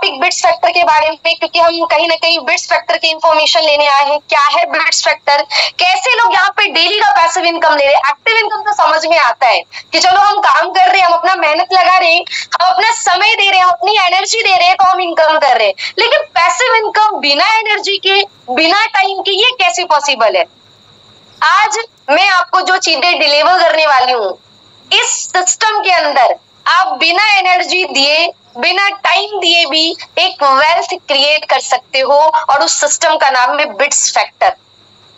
Topic bits factor के बारे में, क्योंकि हम कहीं ना कहीं बिट्स फैक्टर की इंफॉर्मेशन लेने आए हैं। क्या है बिट्स फैक्टर, कैसे लोग यहाँ पे डेली का पैसिव इनकम ले रहे हैं। एक्टिव इनकम तो समझ में आता है कि चलो हम काम कर रहे हैं, हम अपना मेहनत लगा रहे हैं, हम अपना समय दे रहे हैं, हम अपनी एनर्जी दे रहे हैं, तो हम इनकम कर रहे हैं। लेकिन पैसिव इनकम बिना एनर्जी के, बिना टाइम के, ये कैसे पॉसिबल है? आज मैं आपको जो चीजें डिलीवर करने वाली हूँ, इस सिस्टम के अंदर आप बिना एनर्जी दिए, बिना टाइम दिए भी एक वेल्थ क्रिएट कर सकते हो, और उस सिस्टम का नाम है बिट्स फैक्टर।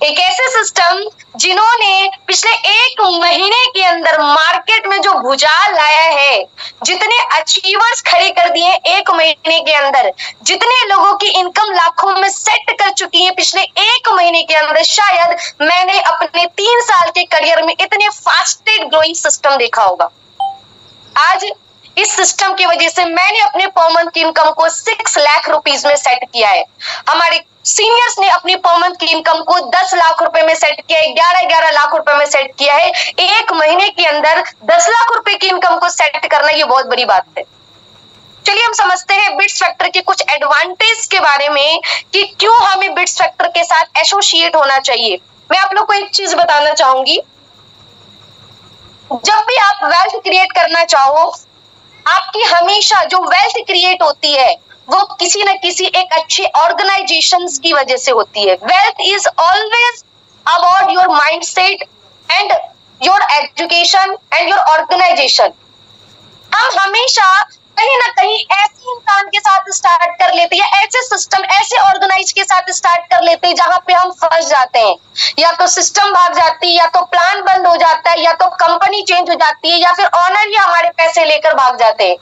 एक ऐसे सिस्टम जिन्होंने पिछले 1 महीने के अंदर मार्केट में जो भूचाल लाया है, जितने अचीवर्स खड़े कर दिए 1 महीने के अंदर, जितने लोगों की इनकम लाखों में सेट कर चुकी है पिछले 1 महीने के अंदर, शायद मैंने अपने 3 साल के करियर में इतने फास्टेस्ट ग्रोइंग सिस्टम देखा होगा। आज इस सिस्टम की वजह से मैंने अपने पर मंथ की इनकम को 6 लाख रुपीस में सेट किया है। हमारे सीनियर्स ने अपनी पर मंथ की इनकम को 10 लाख रुपए में सेट किया है, 11 लाख रुपए में सेट किया है। 1 महीने के अंदर 10 लाख रुपए की इनकम को सेट करना, ये बहुत बड़ी बात है। चलिए हम समझते हैं बिट्स फैक्टर के कुछ एडवांटेज के बारे में कि क्यों हमें बिट्स फैक्टर के साथ एसोसिएट होना चाहिए। मैं आप लोग को एक चीज बताना चाहूंगी, जब भी आप वेल्थ क्रिएट करना चाहो, आपकी हमेशा जो वेल्थ क्रिएट होती है वो किसी न किसी एक अच्छे ऑर्गेनाइजेशंस की वजह से होती है। Wealth is always about your mindset and your education and your organisation. हम हमेशा कहीं ना कहीं ऐसे इंसान के साथ स्टार्ट कर लेते हैं, ऐसे सिस्टम, ऐसे ऑर्गेनाइज के साथ स्टार्ट कर लेते हैं जहां पे हम फंस जाते हैं। या तो सिस्टम भाग जाती है, या तो प्लान बंद हो जाता है, या तो कंपनी चेंज हो जाती है, या फिर ऑनर ही हमारे पैसे लेकर भाग जाते हैं।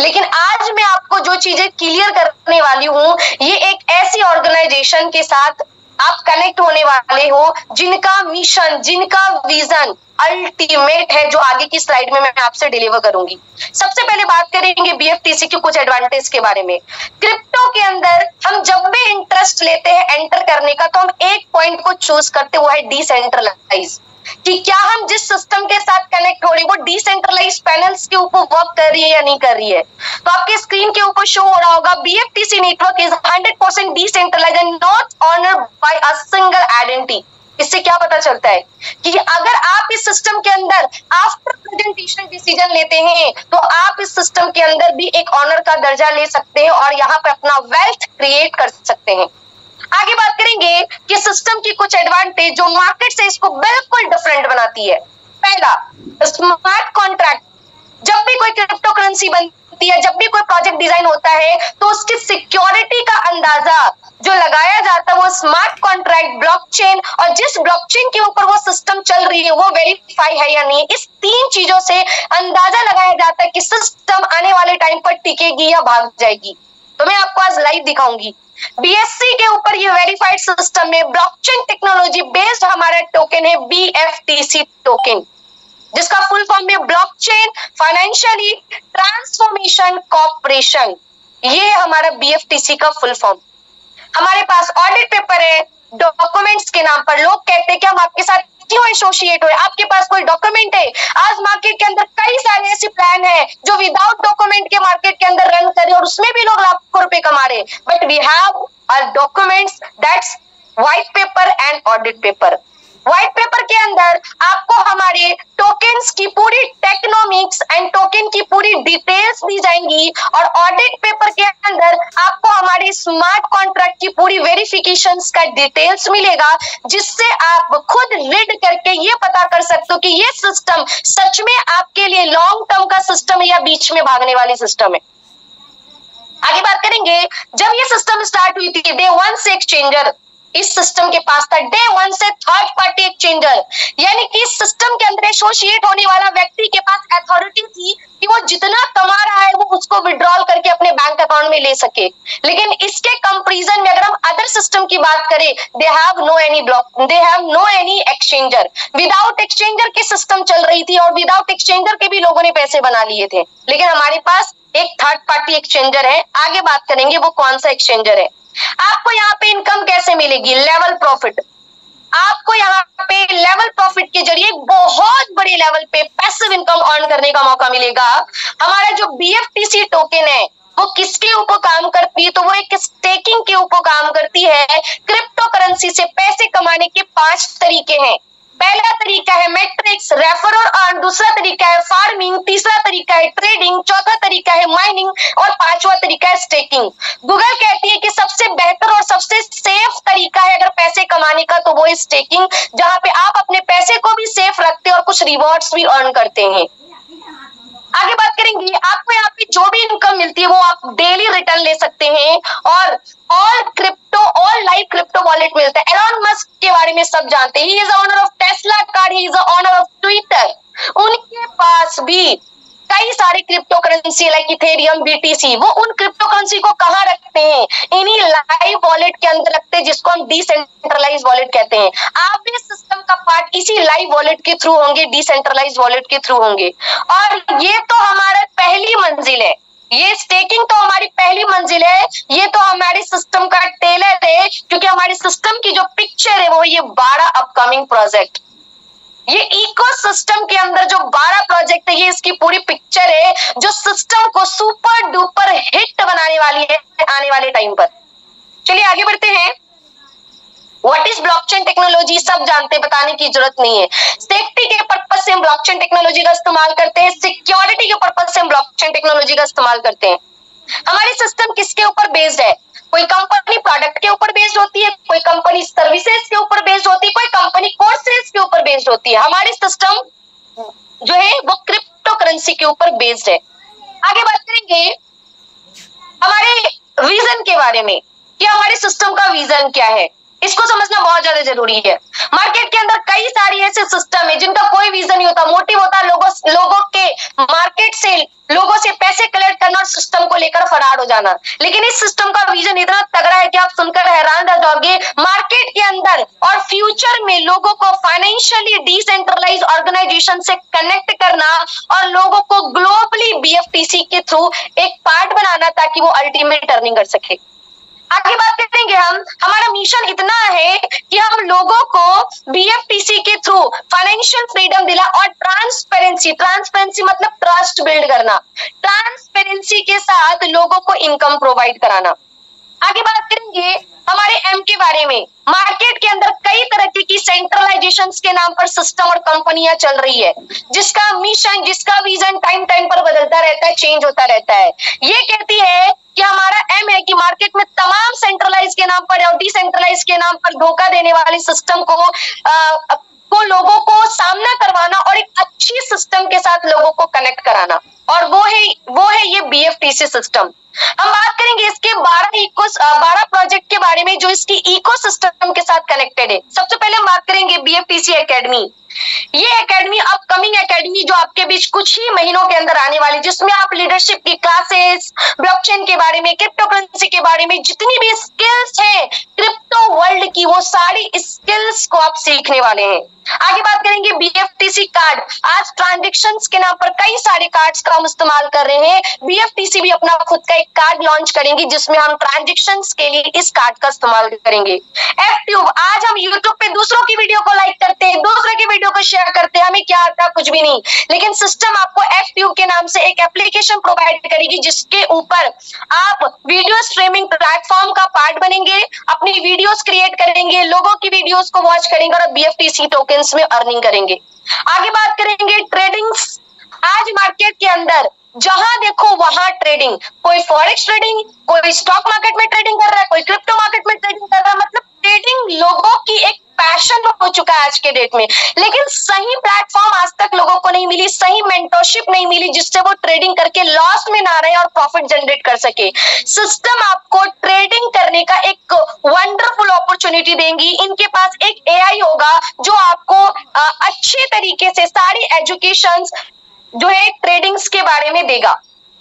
लेकिन आज मैं आपको जो चीजें क्लियर करने वाली हूँ, ये एक ऐसी ऑर्गेनाइजेशन के साथ आप कनेक्ट होने वाले हो जिनका मिशन, जिनका विजन अल्टीमेट है, जो आगे की स्लाइड में मैं आपसे डिलीवर करूंगी। सबसे पहले बात करेंगे बीएफटीसी के कुछ एडवांटेज के बारे में। क्रिप्टो के अंदर हम जब भी इंटरेस्ट लेते हैं एंटर करने का, तो हम एक पॉइंट को चूज करते हैं, वो है डिसेंट्रलाइज, कि क्या हम जिस सिस्टम के साथ कनेक्ट हो रहे हैं वो डिसेंट्रलाइज पैनल्स के ऊपर वर्क कर रही है या नहीं कर रही है। तो आपके स्क्रीन के ऊपर शो हो रहा होगा, BFTC network is 100% decentralised and not owned by a single identity. इससे क्या पता चलता है कि अगर आप इस सिस्टम के अंदर आफ्टर प्रेजेंटेशन डिसीजन लेते हैं, तो आप इस सिस्टम के अंदर भी एक ऑनर का दर्जा ले सकते हैं और यहाँ पे अपना वेल्थ क्रिएट कर सकते हैं। आगे बात करेंगे कि सिस्टम की कुछ एडवांटेज जो मार्केट से इसको बिल्कुल डिफरेंट बनाती है। पहला, स्मार्ट कॉन्ट्रैक्ट। जब भी कोई क्रिप्टो करेंसी बनती है, जब भी कोई प्रोजेक्ट डिजाइन होता है, तो उसकी सिक्योरिटी का अंदाजा जो लगाया जाता है वो स्मार्ट कॉन्ट्रैक्ट, ब्लॉकचेन, और जिस ब्लॉकचेन के ऊपर वो सिस्टम चल रही है वो वेरीफाई है या नहीं। इस 3 चीजों से अंदाजा लगाया जाता है कि सिस्टम आने वाले टाइम पर टिकेगी या भाग जाएगी। तो मैं आपको आज लाइव दिखाऊंगी। बीएससी के ऊपर ये वेरीफाइड सिस्टम में ब्लॉकचेन टेक्नोलॉजी बेस्ड हमारा टोकन है बीएफटीसी टोकन, जिसका फुल फॉर्म है ब्लॉकचेन फाइनेंशियली ट्रांसफॉर्मेशन कॉर्पोरेशन। ये हमारा बीएफटीसी का फुल फॉर्म। हमारे पास ऑडिट पेपर है डॉक्यूमेंट्स के नाम पर। लोग कहते हैं कि हम आपके साथ क्यों एसोसिएट हुए, आपके पास कोई डॉक्यूमेंट है? आज मार्केट के अंदर कई सारे ऐसे प्लान है जो विदाउट डॉक्यूमेंट के मार्केट के अंदर रन कर रहे और उसमें भी लोग लाखों रुपए कमा रहे, but we have our documents, that's white paper and audit paper. White paper के अंदर आपको हमारे टोकन्स की पूरी टेक्नोमिक्स एंड टोकन की पूरी डिटेल्स दी जाएंगी, और ऑडिट पेपर के अंदर आपको हमारे स्मार्ट कॉन्ट्रैक्ट की पूरी वेरिफिकेशंस का डिटेल्स मिलेगा, जिससे आप खुद रीड करके ये पता कर सकते हो कि ये सिस्टम सच में आपके लिए लॉन्ग टर्म का सिस्टम है या बीच में भागने वाली सिस्टम है। आगे बात करेंगे, जब ये सिस्टम स्टार्ट हुई थी, डे 1 से एक्सचेंजर इस सिस्टम के पास था, डे 1 से थर्ड पार्टी एक्सचेंजर, यानी कि इस सिस्टम के अंदर एसोसिएट होने वाला व्यक्ति के पास अथॉरिटी थी कि वो जितना कमा रहा है वो उसको विड्रॉल करके अपने बैंक अकाउंट में ले सके। लेकिन इसके कंपैरिजन में अगर हम अदर सिस्टम की बात करें, they have no any block, they have no any exchanger. Without exchanger की सिस्टम चल रही थी और विदाउट एक्सचेंजर के भी लोगों ने पैसे बना लिए थे, लेकिन हमारे पास एक थर्ड पार्टी एक्सचेंजर है। आगे बात करेंगे वो कौन सा एक्सचेंजर है। आपको यहाँ पे इनकम कैसे मिलेगी? Level profit. आपको यहाँ पे लेवल प्रॉफिट के जरिए बहुत बड़े लेवल पे पैसिव इनकम अर्न करने का मौका मिलेगा। हमारा जो बीएफटीसी टोकन है वो किसके ऊपर काम करती है? तो वो एक स्टेकिंग के ऊपर काम करती है। क्रिप्टो करेंसी से पैसे कमाने के 5 तरीके हैं। पहला तरीका है मैट्रिक्स, रेफर और अर्न। दूसरा तरीका है फार्मिंग। तीसरा तरीका है ट्रेडिंग। चौथा तरीका है माइनिंग और 5वां तरीका है स्टेकिंग। गूगल कहती है कि सबसे बेहतर और सबसे सेफ तरीका है अगर पैसे कमाने का तो वो है स्टेकिंग, जहां पे आप अपने पैसे को भी सेफ रखते हैं और कुछ रिवॉर्ड्स भी अर्न करते हैं। आगे बात करेंगे, आपको यहाँ पे जो भी इनकम मिलती है वो आप डेली रिटर्न ले सकते हैं और ऑल लाइव क्रिप्टो वॉलेट मिलता है। एलॉन मस्क के बारे में सब जानते हैं, he is owner of Tesla car, he is owner of Twitter. उनके पास भी कई सारे crypto currency like Ethereum, BTC, वो उन क्रिप्टो करेंसी को कहाँ रखते हैं? इन्हीं लाइव वॉलेट के अंदर रखते हैं, जिसको हम डिसेंट्रलाइज वॉलेट कहते हैं। आप भी सिस्टम का पार्ट इसी लाइव वॉलेट के थ्रू होंगे, डिसेंट्रलाइज वॉलेट के थ्रू होंगे। और ये तो हमारा पहली मंजिल है, ये स्टेकिंग तो हमारी पहली मंजिल है, ये तो हमारे सिस्टम का टेलर है, क्योंकि हमारे सिस्टम की जो पिक्चर है वो ये 12 अपकमिंग प्रोजेक्ट, ये इकोसिस्टम के अंदर जो 12 प्रोजेक्ट है, ये इसकी पूरी पिक्चर है जो सिस्टम को सुपर डुपर हिट बनाने वाली है आने वाले टाइम पर। चलिए आगे बढ़ते हैं। What is blockchain technology? सब जानते हैं, बताने की जरूरत नहीं है। सेफ्टी के पर्पज से हम ब्लॉकचेन टेक्नोलॉजी का इस्तेमाल करते हैं, सिक्योरिटी के पर्पज से हम ब्लॉकचेन टेक्नोलॉजी का इस्तेमाल करते हैं। हमारी सिस्टम किसके ऊपर बेस्ड है? कोई कंपनी प्रोडक्ट के ऊपर बेस्ड होती है, कोई कंपनी सर्विसेज के ऊपर बेस्ड होती है, कोई कंपनी कोर्सेज के ऊपर बेस्ड होती है। हमारी सिस्टम जो है वो क्रिप्टो करेंसी के ऊपर बेस्ड है। आगे बात करेंगे हमारे विजन के बारे में कि हमारे सिस्टम का विजन क्या है। इसको समझना बहुत ज्यादा जरूरी है। मार्केट के अंदर कई सारी ऐसे सिस्टम है जिनका कोई विजन नहीं होता, मोटिव होता है लोगों के मार्केट से लोगों से पैसे कलेक्ट करना और सिस्टम को लेकर फरार हो जाना। लेकिन इस सिस्टम का विजन इतना तगड़ा है कि आप सुनकर हैरान रह जाओगे। मार्केट के अंदर और फ्यूचर में लोगों को फाइनेंशियली डिसेंट्रलाइज ऑर्गेनाइजेशन से कनेक्ट करना और लोगों को ग्लोबली बीएफटीसी के थ्रू एक पार्ट बनाना ताकि वो अल्टीमेट अर्निंग कर सके। आगे बात करेंगे हमारा मिशन इतना है कि हम लोगों को बीएफटीसी के थ्रू फाइनेंशियल फ्रीडम दिला और ट्रांसपेरेंसी मतलब ट्रस्ट बिल्ड करना, ट्रांसपेरेंसी के साथ लोगों को इनकम प्रोवाइड कराना। आगे बात करेंगे हमारे एम के बारे में। मार्केट के अंदर कई तरह की सेंट्रलाइजेशन के नाम पर सिस्टम और कंपनियां चल रही है, जिसका मिशन, जिसका विजन टाइम पर बदलता रहता है, चेंज होता रहता है। ये कहती है कि हमारा एम है कि मार्केट में तमाम सेंट्रलाइज के नाम पर और डिसेंट्रलाइज के नाम पर धोखा देने वाले सिस्टम को लोगों को सामना करवाना और एक अच्छी सिस्टम के साथ लोगों को कनेक्ट कराना, और वो है ये बीएफटीसी सिस्टम। हम बात करेंगे इसके 12 प्रोजेक्ट के बारे में जो इसकी इकोसिस्टम के साथ कनेक्टेड है। सबसे पहले हम बात करेंगे बीएफटीसी एकेडमी। ये एकेडमी अपकमिंग एकेडमी जो आपके बीच कुछ ही महीनों के अंदर आने वाली, जिसमें आप लीडरशिप की क्लासेस, ब्लॉकचेन के बारे में, क्रिप्टो करेंसी के बारे में, जितनी भी स्किल्स है क्रिप्टो वर्ल्ड की, वो सारी स्किल्स को आप सीखने वाले हैं। आगे बात करेंगे बीएफटीसी कार्ड। आज ट्रांजैक्शंस के नाम पर कई सारे कार्ड्स का हम इस्तेमाल कर रहे हैं। बीएफटीसी भी अपना खुद का एक कार्ड लॉन्च करेंगे जिसमें हम ट्रांजैक्शंस के लिए इस कार्ड का इस्तेमाल करेंगे। एफट्यूब, आज हम यूट्यूब पे दूसरों की वीडियो को लाइक करते हैं, दूसरे की वीडियो को शेयर करते हैं, हमें क्या आता कुछ भी नहीं, लेकिन सिस्टम आपको एफट्यूब के नाम से एक एप्लीकेशन प्रोवाइड करेगी जिसके ऊपर आप वीडियो स्ट्रीमिंग प्लेटफॉर्म का पार्ट बनेंगे, अपनी वीडियोस क्रिएट करेंगे, लोगों की वीडियोस को वॉच करेंगे और बीएफटीसी टोकन में अर्निंग करेंगे। आगे बात करेंगे ट्रेडिंग्स। आज मार्केट के अंदर जहां देखो वहां ट्रेडिंग, कोई फॉरेक्स ट्रेडिंग, कोई स्टॉक मार्केट में ट्रेडिंग कर रहा है, कोई क्रिप्टो मार्केट में ट्रेडिंग कर रहा है। मतलब ट्रेडिंग लोगों की एक पैशन हो चुका है आज के डेट में, लेकिन सही प्लेटफॉर्म आज तक लोगों को नहीं मिली, सही मेंटरशिप नहीं मिली जिससे वो ट्रेडिंग करके लॉस में ना रहे और प्रॉफिट जनरेट कर सके। सिस्टम आपको ट्रेडिंग करने का एक वंडरफुल अपॉर्चुनिटी देंगी। इनके पास एक एआई होगा जो आपको अच्छे तरीके से सारी एजुकेशंस जो है ट्रेडिंग्स के बारे में देगा।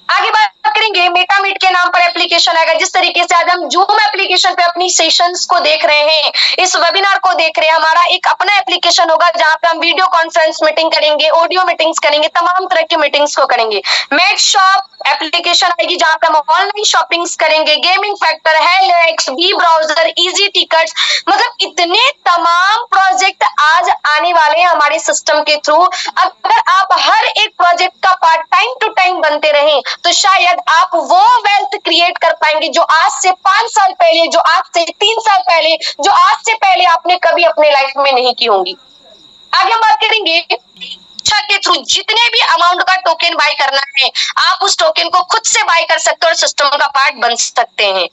आगे बात करेंगे मेटामीट के नाम पर एप्लीकेशन आएगा। जिस तरीके से आज हम जूम एप्लीकेशन पे अपनी सेशंस को देख रहे हैं, इस वेबिनार को देख रहे हैं, हमारा एक अपना एप्लीकेशन होगा जहां पे हम वीडियो कॉन्फ्रेंस मीटिंग करेंगे, ऑडियो मीटिंग्स करेंगे, तमाम तरह की मीटिंग्स को करेंगे। मेड शॉप एप्लीकेशन आएगी जहां पे हम ऑनलाइन शॉपिंग्स करेंगे, गेमिंग फैक्टर, हेलेक्स, बी ब्राउजर, इजी टिकट्स, मतलब इतने तमाम प्रोजेक्ट आज आने वाले हैं हमारे सिस्टम के थ्रू। अगर आप हर एक प्रोजेक्ट का पार्ट टाइम टू टाइम बनते रहें तो शायद शायद आप वो वेल्थ क्रिएट कर पाएंगे जो आज से 5 साल पहले, जो आज से 3 साल पहले, जो आज से पहले आपने कभी अपने लाइफ में नहीं की होंगी। आगे हम बात करेंगे के थ्रू जितने भी अमाउंट का टोकन बाय करना है, आप उस टोकन को खुद से बाय कर सकते हो और सिस्टम का पार्ट बन सकते हैं।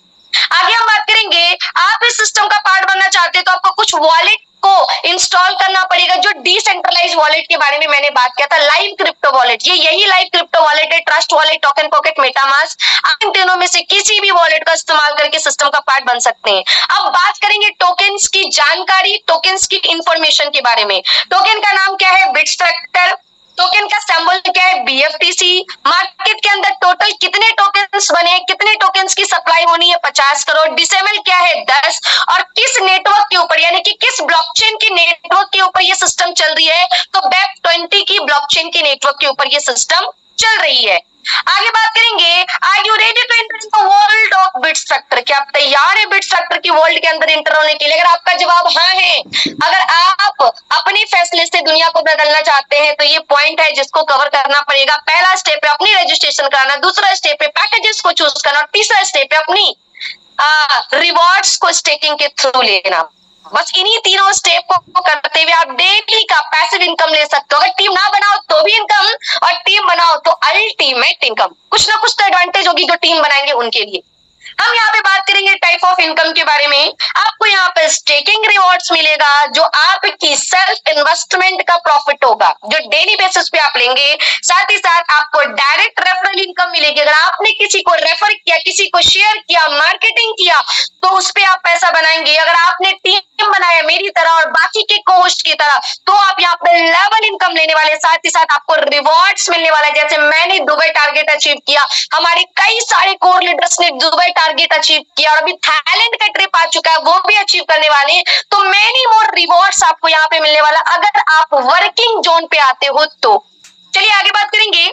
आगे हम बात करेंगे, आप इस सिस्टम का पार्ट बनना चाहते हैं तो आपको कुछ वॉलेट को इंस्टॉल करना पड़ेगा। जो डिसेंट्रलाइज वॉलेट के बारे में मैंने बात किया था, लाइव क्रिप्टो वॉलेट, ये यही लाइव क्रिप्टो वॉलेट है। Trust wallet, token pocket, MetaMask, आप इन तीनों में से किसी भी वॉलेट का इस्तेमाल करके सिस्टम का पार्ट बन सकते हैं। अब बात करेंगे टोकन्स की जानकारी, टोकन्स की इंफॉर्मेशन के बारे में। टोकन का नाम क्या है? बिटस्ट्रैक्टर। टोकन का सिंबल क्या है? BFTC। मार्केट के अंदर टोटल कितने टोकन्स बने, कितने टोकन्स की सप्लाई होनी है? 50 करोड़। डिसेबल क्या है? 10। और किस नेटवर्क के ऊपर, यानी कि किस ब्लॉकचेन के नेटवर्क के ऊपर ये सिस्टम चल रही है? तो BEP20 की ब्लॉकचेन के नेटवर्क के ऊपर ये सिस्टम चल रही है। आगे बात करेंगे, are you ready to enter in the world of Bitstractor? क्या आप तैयार है बिटस्ट्रैक्टर की वर्ल्ड के अंदर एंटर होने के लिए? अगर आपका जवाब हाँ है, अगर आप अपने फैसले से दुनिया को बदलना चाहते हैं, तो ये पॉइंट है जिसको कवर करना पड़ेगा। पहला स्टेप है अपनी रजिस्ट्रेशन कराना, दूसरा स्टेप है पैकेजेस को चूज करना, और तीसरा स्टेप है अपनी रिवॉर्ड्स को स्टेकिंग के थ्रू लेना। बस इन्हीं तीनों स्टेप को करते हुए आप डेली का पैसिव इनकम ले सकते हो। अगर टीम ना बनाओ तो भी इनकम, और टीम बनाओ तो अल्टीमेट इनकम। कुछ ना कुछ तो एडवांटेज होगी जो टीम बनाएंगे उनके लिए। हम यहाँ पे बात करेंगे टाइप ऑफ इनकम के बारे में। आपको यहाँ पे स्टेकिंग रिवॉर्ड्स मिलेगा, जो आपकी सेल्फ इन्वेस्टमेंट का प्रॉफिट होगा, जो डेली बेसिस पे आप लेंगे। साथ ही साथ आपको डायरेक्ट रेफरल इनकम मिलेगी। अगर आपने किसी को रेफर किया, किसी को शेयर किया, मार्केटिंग किया, तो उस पे आप पैसा बनाएंगे। अगर आपने टीम बनाया मेरी तरह और बाकी के को-होस्ट की तरह, तो आप यहाँ पे लेवल इनकम लेने वाले। साथ ही साथ आपको रिवॉर्ड्स मिलने वाला है। जैसे मैंने दुबई टारगेट अचीव किया, हमारे कई सारे कोर लीडर्स ने दुबई टारगेट अचीव किया, और अभी थाईलैंड का ट्रिप आ चुका है, वो भी अचीव करने वाले हैं। तो मेनी मोर रिवॉर्ड्स आपको यहाँ पे मिलने वाला, अगर आप वर्किंग जोन पे आते हो तो। चलिए आगे बात करेंगे।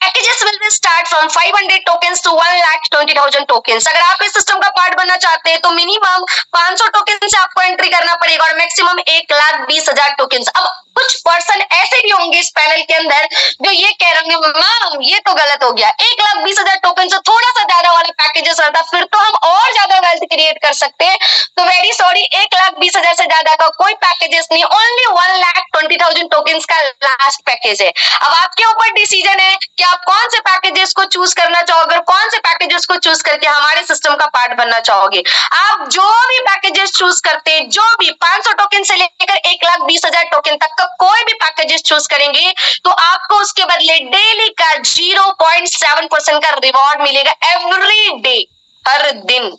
Packages will be start from 500 tokens to 1,20,000 tokens। अगर आप इस सिस्टम का पार्ट बनना चाहते हैं तो मिनिमम 500 टोकन से आपको एंट्री करना पड़ेगा, और मैक्सिमम 1,20,000 टोकन। अब कुछ पर्सन ऐसे भी होंगे इस पैनल के अंदर जो ये कह रहे होंगे, मैम ये तो गलत हो गया, 1,20,000 टोकन से थोड़ा सा ज्यादा वाला पैकेजेस रहता, फिर तो हम और ज्यादा वेल्थ क्रिएट कर सकते हैं। तो वेरी सॉरी, 1,20,000 से ज्यादा का कोई पैकेजेस नहीं, ओनली 1,20,000 टोकन का लास्ट पैकेज है। अब आपके ऊपर डिसीजन है कि आप कौन से पैकेजेस को चूज करना चाहोगे, और कौन से पैकेजेस को चूज करके हमारे सिस्टम का पार्ट बनना चाहोगे। आप जो भी पैकेजेस चूज करते हैं, जो भी 500 टोकन से लेकर 1,20,000 टोकन तक का कोई भी पैकेजेस चूज करेंगे, तो आपको उसके बदले डेली का 0.7% का रिवॉर्ड मिलेगा एवरी डे, हर दिन।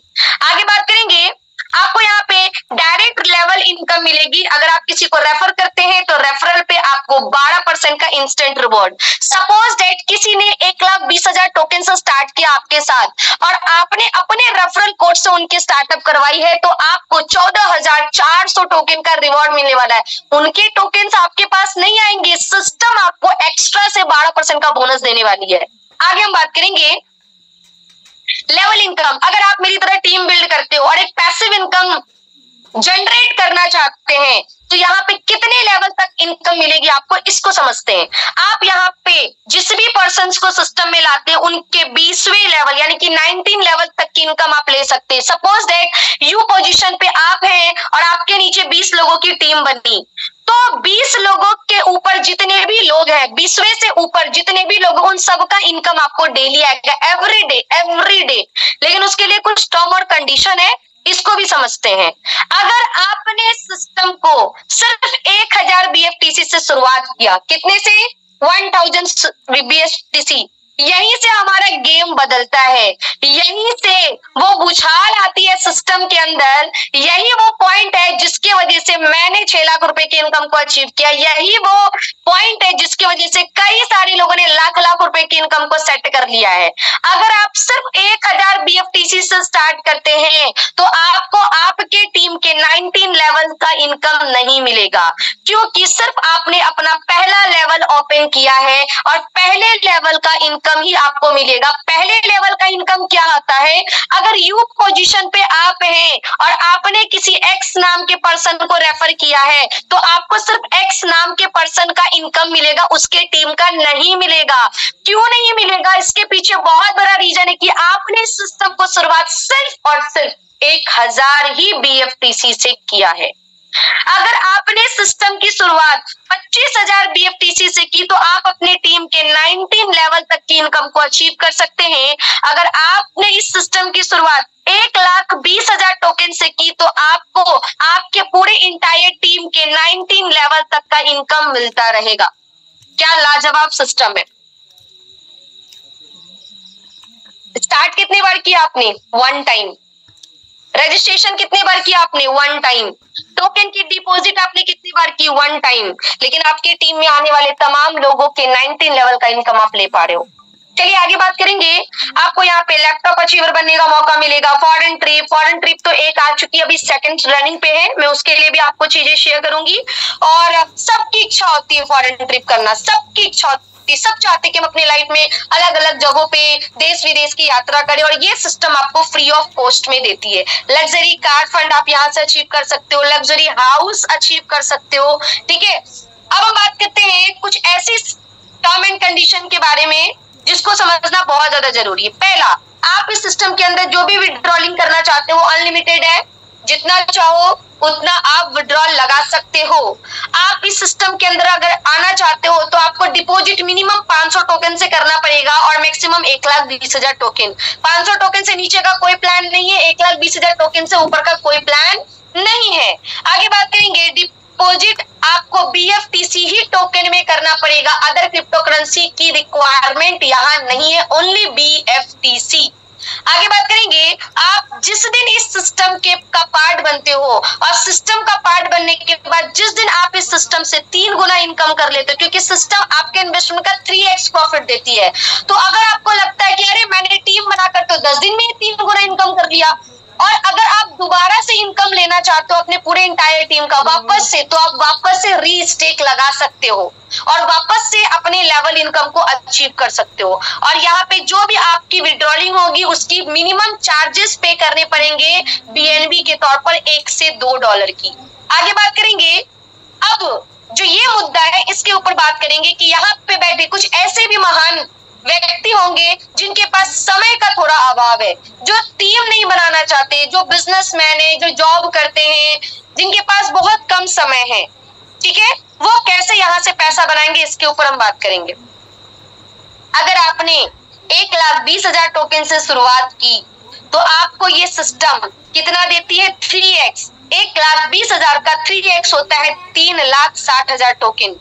आगे बात करेंगे, आपको यहाँ पे डायरेक्ट लेवल इनकम मिलेगी। अगर आप किसी को रेफर करते हैं तो रेफरल पे आपको 12% का इंस्टेंट रिवॉर्ड। सपोज दैट किसी ने 1,20,000 टोकन से स्टार्ट किया आपके साथ, और आपने अपने रेफरल कोड से उनके स्टार्टअप करवाई है, तो आपको 14,400 टोकन का रिवॉर्ड मिलने वाला है। उनके टोकन आपके पास नहीं आएंगे, सिस्टम आपको एक्स्ट्रा से 12% का बोनस देने वाली है। आगे हम बात करेंगे लेवल इनकम। अगर आप मेरी तरह टीम बिल्ड करते हो और एक पैसिव इनकम जनरेट करना चाहते हैं, तो यहाँ पे कितने लेवल तक इनकम मिलेगी आपको, इसको समझते हैं। आप यहाँ पे जिस भी पर्सन्स को सिस्टम में लाते हैं, उनके 20वें लेवल यानी कि 19 लेवल तक की इनकम आप ले सकते हैं। सपोज दैट यू पोजीशन पे आप हैं और आपके नीचे 20 लोगों की टीम बनी, तो 20 लोगों के ऊपर जितने भी लोग हैं, 20वें से ऊपर जितने भी लोग, उन सबका इनकम आपको डेली आएगा, एवरी डे। लेकिन उसके लिए कुछ टर्म और कंडीशन है, इसको भी समझते हैं। अगर आपने सिस्टम को सिर्फ 1,000 BFTC से शुरुआत किया, कितने से? 1,000 BFTC, यहीं से हमारा गेम बदलता है, यहीं से वो बुछाल आती है सिस्टम के अंदर। यही वो पॉइंट है जिसकी वजह से मैंने 6 लाख रुपए की इनकम को अचीव किया। यही वो पॉइंट है जिसकी वजह से कई सारे लोगों ने लाख रुपए की इनकम को सेट कर लिया है। अगर आप सिर्फ 1,000 BFTC से स्टार्ट करते हैं, तो आपको आपके टीम के 19 लेवल का इनकम नहीं मिलेगा, क्योंकि सिर्फ आपने अपना पहला लेवल ओपन किया है, और पहले लेवल का इनकम इनकम ही आपको मिलेगा। पहले लेवल का इनकम क्या आता है, अगर यू पोजीशन पे आप हैं और आपने किसी एक्स नाम के पर्सन को रेफर किया है तो आपको सिर्फ एक्स नाम के पर्सन का इनकम मिलेगा, उसके टीम का नहीं मिलेगा। क्यों नहीं मिलेगा, इसके पीछे बहुत बड़ा रीजन है कि आपने इस सिस्टम को शुरुआत सिर्फ और सिर्फ 1000 ही BFTC से किया है। अगर आपने सिस्टम की शुरुआत 25,000 BFTC से की तो आप अपने टीम के 19 लेवल तक की इनकम को अचीव कर सकते हैं। अगर आपने इस सिस्टम की शुरुआत 1,20,000 टोकन से की तो आपको आपके पूरे इंटायर टीम के 19 लेवल तक का इनकम मिलता रहेगा। क्या लाजवाब सिस्टम है। स्टार्ट कितनी बार किया आपने, 1 टाइम। रजिस्ट्रेशन कितनी बार किया आपने, 1 टाइम। टोकन की डिपॉजिट आपने कितनी बार की, 1 टाइम। लेकिन आपके टीम में आने वाले तमाम लोगों के 19 लेवल का इनकम आप ले पा रहे हो। चलिए आगे बात करेंगे। आपको यहाँ पे लैपटॉप अचीवर बनने का मौका मिलेगा। फॉरेन ट्रिप तो एक आ चुकी है, अभी सेकंड रनिंग पे है। मैं उसके लिए भी आपको चीजें शेयर करूंगी। और सबकी इच्छा होती है फॉरेन ट्रिप करना, सबकी इच्छा, सब चाहते हैं कि हम अपनी लाइफ में अलग अलग जगहों पे देश विदेश की यात्रा करें और ये सिस्टम आपको फ्री ऑफ कॉस्ट में देती है। लग्जरी कार फंड आप यहाँ से अचीव कर सकते हो, लग्जरी हाउस अचीव कर सकते हो। ठीक है, अब हम बात करते हैं कुछ ऐसी टर्म एंड कंडीशन के बारे में जिसको समझना बहुत ज्यादा जरूरी है। पहला, आप इस सिस्टम के अंदर जो भी विड्रॉलिंग करना चाहते हो अनलिमिटेड है, जितना चाहो उतना आप विड्रॉल लगा सकते हो। आप इस सिस्टम के अंदर अगर आना चाहते हो तो आपको डिपॉजिट मिनिमम 500 टोकन से करना पड़ेगा और मैक्सिमम 1,20,000 टोकन। 500 टोकन से नीचे का कोई प्लान नहीं है, 1,20,000 टोकन से ऊपर का कोई प्लान नहीं है। आगे बात करेंगे, डिपॉजिट आपको BFTC ही टोकन में करना पड़ेगा, अदर क्रिप्टो करेंसी की रिक्वायरमेंट यहाँ नहीं है, ओनली BFTC। आगे बात करेंगे, आप जिस दिन इस सिस्टम का पार्ट बनते हो और सिस्टम का पार्ट बनने के बाद जिस दिन आप इस सिस्टम से 3 गुना इनकम कर लेते हो, क्योंकि सिस्टम आपके इन्वेस्टमेंट का 3x प्रॉफिट देती है। तो अगर आपको लगता है कि अरे मैंने टीम बनाकर तो 10 दिन में ही 3 गुना इनकम कर लिया, और अगर आप दोबारा से इनकम लेना चाहते हो अपने पूरे इंटायर टीम का वापस से, तो आप वापस से रीस्टेक लगा सकते हो और वापस से अपने लेवल इनकम को अचीव कर सकते हो। और यहाँ पे जो भी आपकी विड्रॉलिंग होगी उसकी मिनिमम चार्जेस पे करने पड़ेंगे BNB के तौर पर $1 से $2 की। आगे बात करेंगे, अब जो ये मुद्दा है इसके ऊपर बात करेंगे कि यहाँ पे बैठे कुछ ऐसे भी महान व्यक्ति होंगे जिनके पास समय का थोड़ा अभाव है, जो टीम नहीं बनाना चाहते, जो बिजनेसमैन है, जो जॉब करते हैं, जिनके पास बहुत कम समय है। ठीक है, वो कैसे यहाँ से पैसा बनाएंगे इसके ऊपर हम बात करेंगे। अगर आपने 1,20,000 टोकन से शुरुआत की तो आपको ये सिस्टम कितना देती है, 3x। 1,20,000 का 3x होता है 3,60,000 टोकन।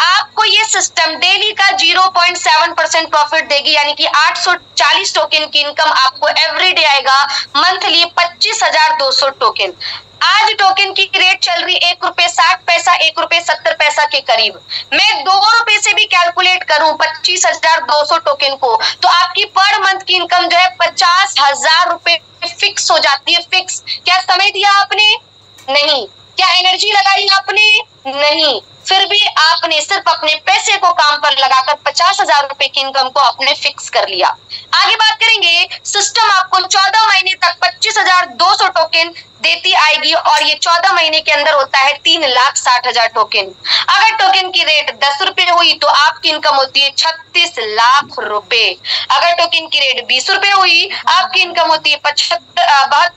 आपको ये सिस्टम डेली का 0.7% प्रॉफिट देगी, यानी कि 840 टोकन की इनकम आपको एवरीडे आएगा। Monthly 25,200 token. आज टोकन की रेट चल रही ₹1.60, ₹1.70 के करीब। मैं ₹2 से भी कैलकुलेट करूं 25,200 टोकन को तो आपकी पर मंथ की इनकम जो है 50,000 रुपए फिक्स हो जाती है। फिक्स। क्या समय दिया आपने? नहीं। क्या एनर्जी लगाई आपने? नहीं। फिर भी आपने सिर्फ अपने पैसे को काम पर लगाकर 50,000 रुपए की इनकम को आपने फिक्स कर लिया। आगे बात करेंगे, सिस्टम आपको 14 महीने तक 25,200 टोकन देती आएगी और ये 14 महीने के अंदर होता है 3,60,000 टोकन। अगर टोकन की रेट 10 रुपए हुई तो आपकी इनकम होती है 36 लाख रुपए। अगर टोकन की रेट 20 रुपए हुई आपकी इनकम होती है 72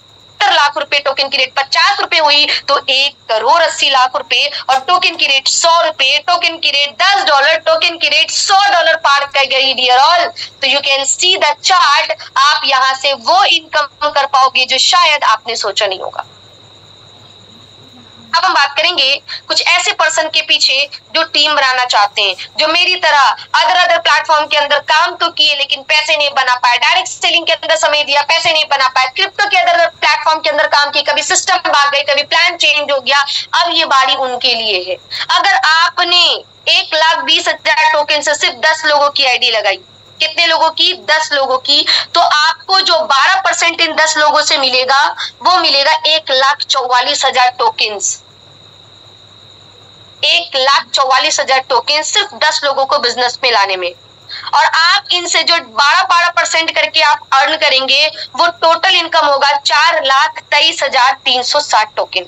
लाख रुपए। टोकन की रेट 50 रुपए हुई तो 1,80,00,000 रुपए। और टोकन की रेट 100 रुपए, टोकन की रेट $10, टोकन की रेट $100 पार कर गई डियर ऑल। तो you can see the chart. आप यहाँ से वो इनकम कर पाओगे जो शायद आपने सोचा नहीं होगा। अब हम बात करेंगे कुछ ऐसे पर्सन के पीछे जो टीम बनाना चाहते हैं, जो मेरी तरह अदर प्लेटफॉर्म के अंदर काम तो किए लेकिन पैसे नहीं बना पाए, डायरेक्ट सेलिंग के अंदर समय दिया, पैसे नहीं बना पाए, क्रिप्टो के अदर प्लेटफॉर्म के अंदर काम किए, कभी सिस्टम भाग गए, कभी प्लान चेंज हो गया। अब ये बारी उनके लिए है। अगर आपने 1,20,000 टोकन से सिर्फ 10 लोगों की आईडी लगाई, कितने लोगों की? 10 लोगों की, तो आपको जो 12% इन 10 लोगों से मिलेगा वो मिलेगा 1,44,000 टोकन। 1,44,000 टोकन सिर्फ 10 लोगों को बिजनेस में लाने में। और आप इनसे जो 12% करके आप अर्न करेंगे वो टोटल इनकम होगा 4,23,360 टोकन।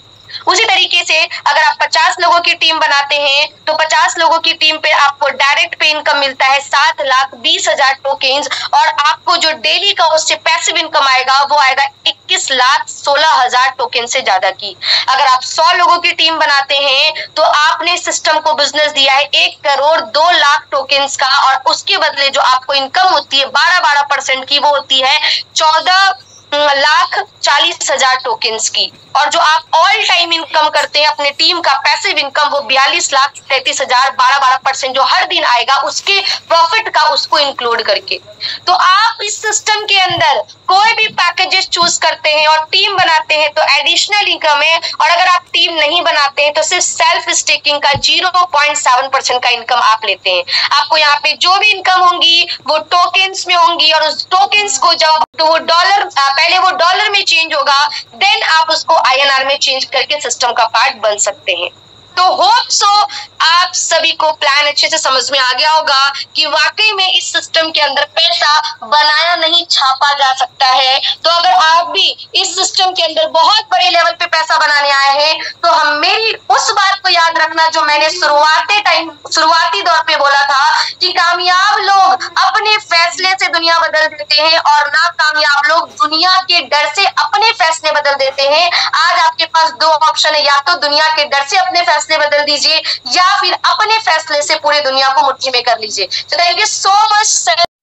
उसी तरीके से अगर आप 50 लोगों की टीम बनाते हैं तो 50 लोगों की टीम पे आपको डायरेक्ट पे इनकम मिलता है 7,20,000 टोकन्स, और आपको जो डेली का उससे पैसिव इनकम आएगा वो आएगा 21,16,000 टोकन से ज्यादा की। अगर आप 100 लोगों की टीम बनाते हैं तो आपने सिस्टम को बिजनेस दिया है 1,02,00,000 टोकन्स का, और उसके बदले जो आपको इनकम होती है 12% की वो होती है 14,40,000 टोकन्स की। और जो आप ऑल टाइम इनकम करते हैं अपने टीम का पैसिव इनकम वो 42,33,000 12% जो हर दिन आएगा उसके प्रॉफिट का उसको इंक्लूड करके। तो आप इस सिस्टम के अंदर कोई भी पैकेजेस चूज करते हैं और टीम बनाते हैं तो एडिशनल इनकम है, और अगर आप टीम नहीं बनाते हैं तो सिर्फ सेल्फ स्टेकिंग का 0.7% का इनकम आप लेते हैं। आपको यहाँ पे जो भी इनकम होंगी वो टोकन्स में होंगी, और उस टोकन्स को जब तो वो डॉलर पहले वो डॉलर में चेंज होगा, देन आप उसको INR में चेंज करके सिस्टम का पार्ट बन सकते हैं। तो होप सो आप सभी को प्लान अच्छे से समझ में आ गया होगा कि वाकई में इस सिस्टम के अंदर पैसा बनाया नहीं छापा जा सकता है। तो अगर आप भी इस सिस्टम के अंदर बहुत बड़े लेवल पे पैसा बनाने आए हैं तो हम मेरी उस बात को याद रखना जो मैंने शुरुआती दौर पे बोला था कि कामयाब लोग अपने फैसले से दुनिया बदल देते हैं और नाकामयाब लोग दुनिया के डर से अपने फैसले बदल देते हैं। आज आपके पास दो ऑप्शन है, या तो दुनिया के डर से अपने फैसले बदल दीजिए या फिर अपने फैसले से पूरी दुनिया को मुट्ठी में कर लीजिए। तो thank you so much sir.